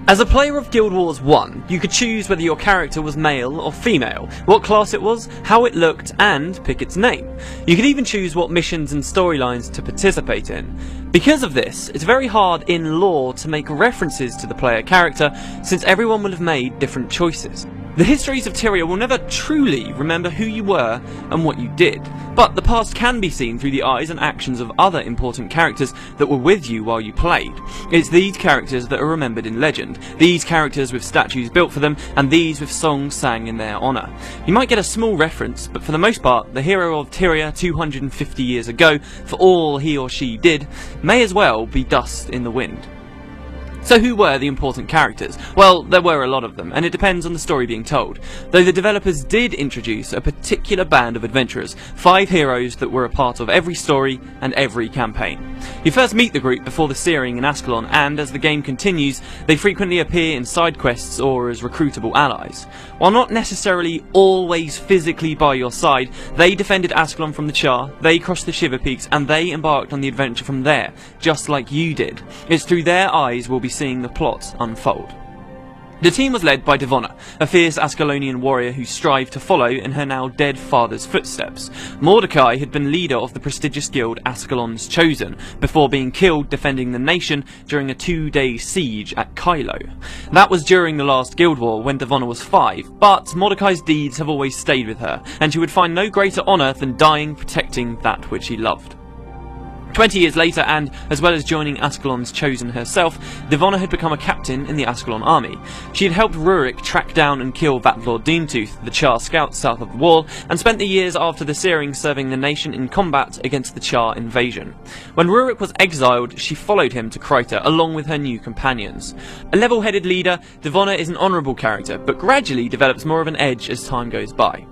As a player of Guild Wars 1, you could choose whether your character was male or female, what class it was, how it looked, and pick its name. You could even choose what missions and storylines to participate in. Because of this, it's very hard in lore to make references to the player character, since everyone will have made different choices. The histories of Tyria will never truly remember who you were and what you did, but the past can be seen through the eyes and actions of other important characters that were with you while you played. It's these characters that are remembered in legend, these characters with statues built for them, and these with songs sang in their honour. You might get a small reference, but for the most part, the hero of Tyria 250 years ago, for all he or she did, may as well be dust in the wind. So who were the important characters? Well, there were a lot of them, and it depends on the story being told. Though the developers did introduce a particular band of adventurers, 5 heroes that were a part of every story and every campaign. You first meet the group before the Searing in Ascalon, and as the game continues, they frequently appear in side quests or as recruitable allies. While not necessarily always physically by your side, they defended Ascalon from the Char, they crossed the Shiver Peaks, and they embarked on the adventure from there, just like you did. It's through their eyes we'll be seeing the plot unfold. The team was led by Devonna, a fierce Ascalonian warrior who strived to follow in her now dead father's footsteps. Mordecai had been leader of the prestigious guild Ascalon's Chosen, before being killed defending the nation during a 2-day siege at Kylo. That was during the last Guild War when Devonna was 5, but Mordecai's deeds have always stayed with her, and she would find no greater honour than dying protecting that which she loved. 20 years later, and as well as joining Ascalon's Chosen herself, Devonna had become a captain in the Ascalon army. She had helped Rurik track down and kill Vatlord Doomtooth, the Char scout south of the wall, and spent the years after the Searing serving the nation in combat against the Char invasion. When Rurik was exiled, she followed him to Kryta, along with her new companions. A level-headed leader, Devonna is an honourable character, but gradually develops more of an edge as time goes by.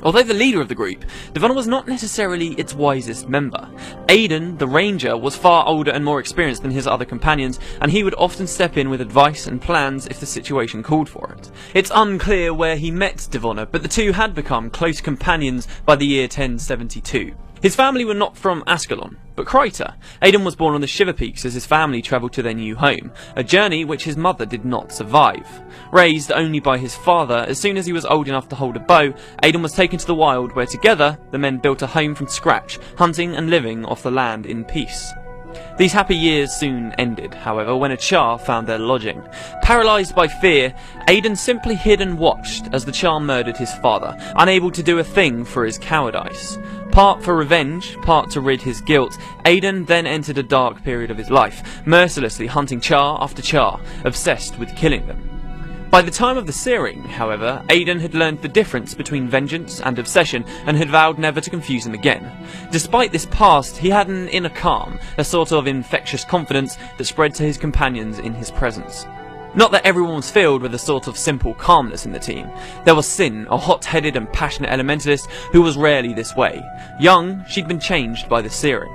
Although the leader of the group, Devonna was not necessarily its wisest member. Aidan, the ranger, was far older and more experienced than his other companions, and he would often step in with advice and plans if the situation called for it. It's unclear where he met Devonna, but the two had become close companions by the year 1072. His family were not from Ascalon, but Kryta. Aidan was born on the Shiver Peaks as his family travelled to their new home, a journey which his mother did not survive. Raised only by his father, as soon as he was old enough to hold a bow, Aidan was taken to the wild where together the men built a home from scratch, hunting and living off the land in peace. These happy years soon ended, however, when a Char found their lodging. Paralysed by fear, Aidan simply hid and watched as the Char murdered his father, unable to do a thing for his cowardice. Part for revenge, part to rid his guilt, Aidan then entered a dark period of his life, mercilessly hunting Char after Char, obsessed with killing them. By the time of the Searing, however, Aidan had learned the difference between vengeance and obsession and had vowed never to confuse them again. Despite this past, he had an inner calm, a sort of infectious confidence that spread to his companions in his presence. Not that everyone was filled with a sort of simple calmness in the team. There was Sin, a hot-headed and passionate elementalist who was rarely this way. Young, she'd been changed by the Searing.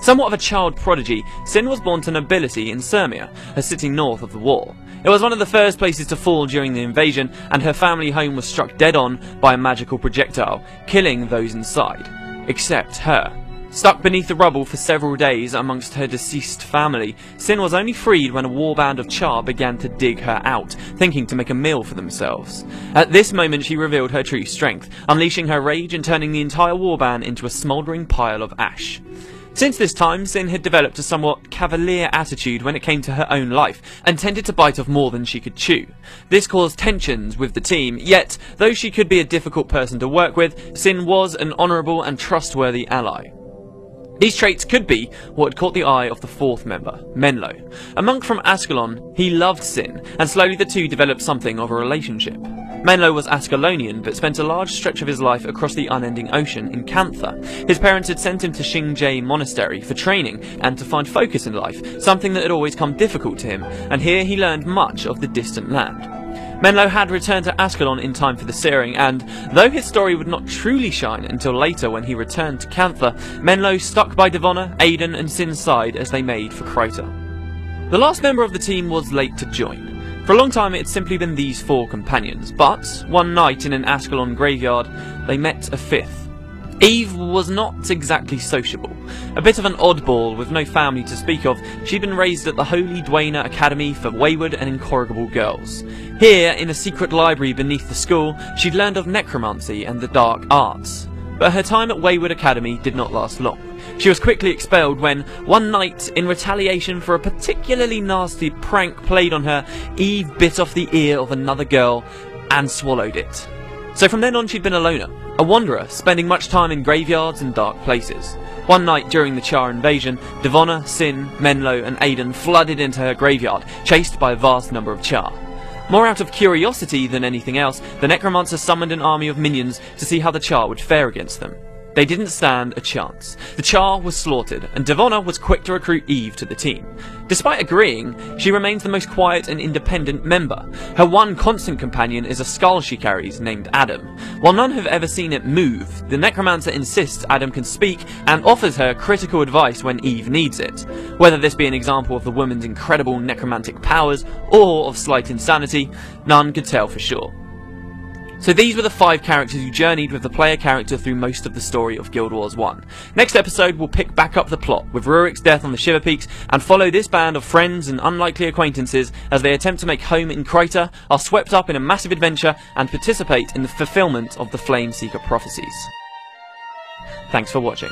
Somewhat of a child prodigy, Sin was born to nobility in Sirmia, a city north of the wall. It was one of the first places to fall during the invasion, and her family home was struck dead on by a magical projectile, killing those inside. Except her. Stuck beneath the rubble for several days amongst her deceased family, Sin was only freed when a warband of Char began to dig her out, thinking to make a meal for themselves. At this moment she revealed her true strength, unleashing her rage and turning the entire warband into a smouldering pile of ash. Since this time, Sin had developed a somewhat cavalier attitude when it came to her own life, and tended to bite off more than she could chew. This caused tensions with the team, yet, though she could be a difficult person to work with, Sin was an honourable and trustworthy ally. These traits could be what had caught the eye of the 4th member, Menlo. A monk from Ascalon, he loved Sin, and slowly the two developed something of a relationship. Menlo was Ascalonian, but spent a large stretch of his life across the unending ocean in Cantha. His parents had sent him to Xingje Monastery for training and to find focus in life, something that had always come difficult to him, and here he learned much of the distant land. Menlo had returned to Ascalon in time for the Searing, and though his story would not truly shine until later when he returned to Cantha, Menlo stuck by Devonna, Aidan and Sin's side as they made for Kryta. The last member of the team was late to join. For a long time it had simply been these 4 companions, but one night in an Ascalon graveyard they met a 5th. Eve was not exactly sociable. A bit of an oddball with no family to speak of, she'd been raised at the Holy Duena Academy for wayward and incorrigible girls. Here, in a secret library beneath the school, she'd learned of necromancy and the dark arts. But her time at Wayward Academy did not last long. She was quickly expelled when, one night, in retaliation for a particularly nasty prank played on her, Eve bit off the ear of another girl and swallowed it. So from then on she'd been a loner, a wanderer, spending much time in graveyards and dark places. One night during the Char invasion, Devonna, Sin, Menlo and Aidan flooded into her graveyard, chased by a vast number of Char. More out of curiosity than anything else, the necromancer summoned an army of minions to see how the Char would fare against them. They didn't stand a chance. The Char was slaughtered, and Devonna was quick to recruit Eve to the team. Despite agreeing, she remains the most quiet and independent member. Her one constant companion is a skull she carries, named Adam. While none have ever seen it move, the necromancer insists Adam can speak and offers her critical advice when Eve needs it. Whether this be an example of the woman's incredible necromantic powers, or of slight insanity, none could tell for sure. So these were the 5 characters who journeyed with the player character through most of the story of Guild Wars 1. Next episode we'll pick back up the plot, with Rurik's death on the Shiver Peaks, and follow this band of friends and unlikely acquaintances as they attempt to make home in Crater, are swept up in a massive adventure, and participate in the fulfillment of the Flame Seeker prophecies. Thanks for watching.